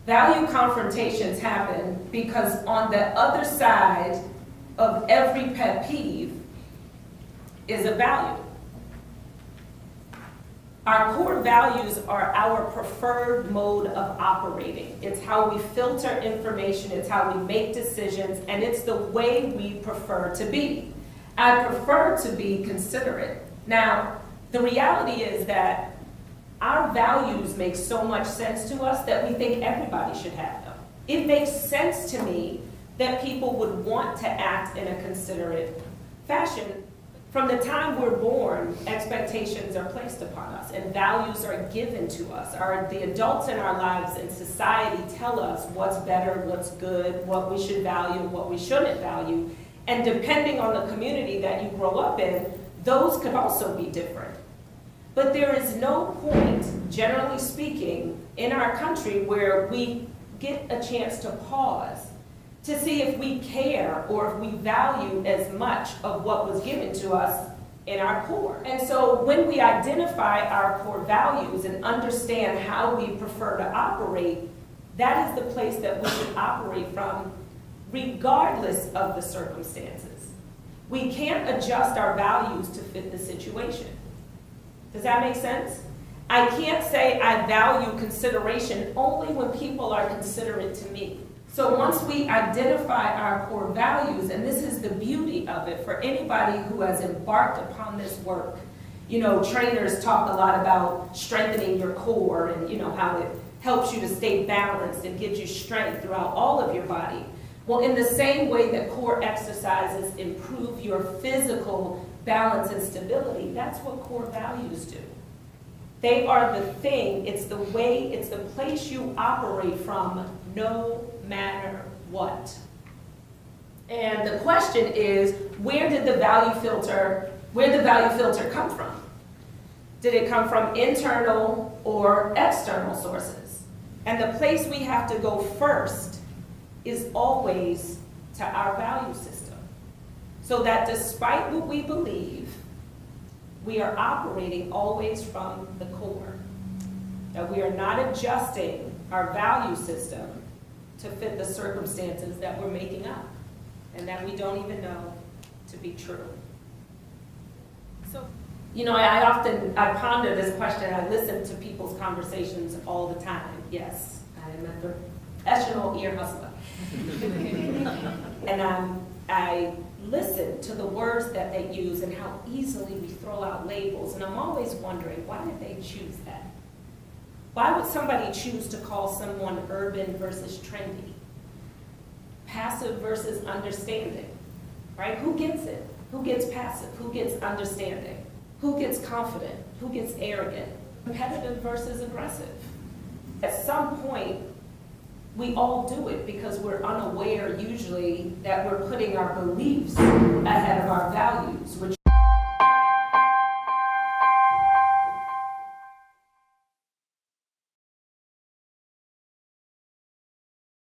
Value confrontations happen because on the other side of every pet peeve is a value. Our core values are our preferred mode of operating. It's how we filter information, it's how we make decisions, and it's the way we prefer to be. I prefer to be considerate. Now, the reality is that our values make so much sense to us that we think everybody should have them. It makes sense to me that people would want to act in a considerate fashion. From the time we're born, expectations are placed upon us and values are given to us. The adults in our lives and society tell us what's better, what's good, what we should value, what we shouldn't value. And depending on the community that you grow up in, those could also be different. But there is no point, generally speaking, in our country where we get a chance to pause to see if we care or if we value as much of what was given to us in our core. And so when we identify our core values and understand how we prefer to operate, that is the place that we should operate from regardless of the circumstances. We can't adjust our values to fit the situation. Does that make sense? I can't say I value consideration only when people are considerate to me. So once we identify our core values, and this is the beauty of it for anybody who has embarked upon this work, trainers talk a lot about strengthening your core and how it helps you to stay balanced and gives you strength throughout all of your body. Well, in the same way that core exercises improve your physical balance and stability, that's what core values do. They are the thing, it's the place you operate from no matter what. And the question is, where did the value filter come from? Did it come from internal or external sources? And the place we have to go first is always to our value system. So that despite what we believe, we are operating always from the core. That we are not adjusting our value system to fit the circumstances that we're making up and that we don't even know to be true. So, I ponder this question. I listen to people's conversations all the time. Yes, I am a professional ear hustler. And I listen to the words that they use and how easily we throw out labels. And I'm always wondering, why did they choose that? Why would somebody choose to call someone urban versus trendy? Passive versus understanding, right? Who gets it? Who gets passive? Who gets understanding? Who gets confident? Who gets arrogant? Competitive versus aggressive. At some point, we all do it because we're unaware usually that we're putting our beliefs ahead of our values, which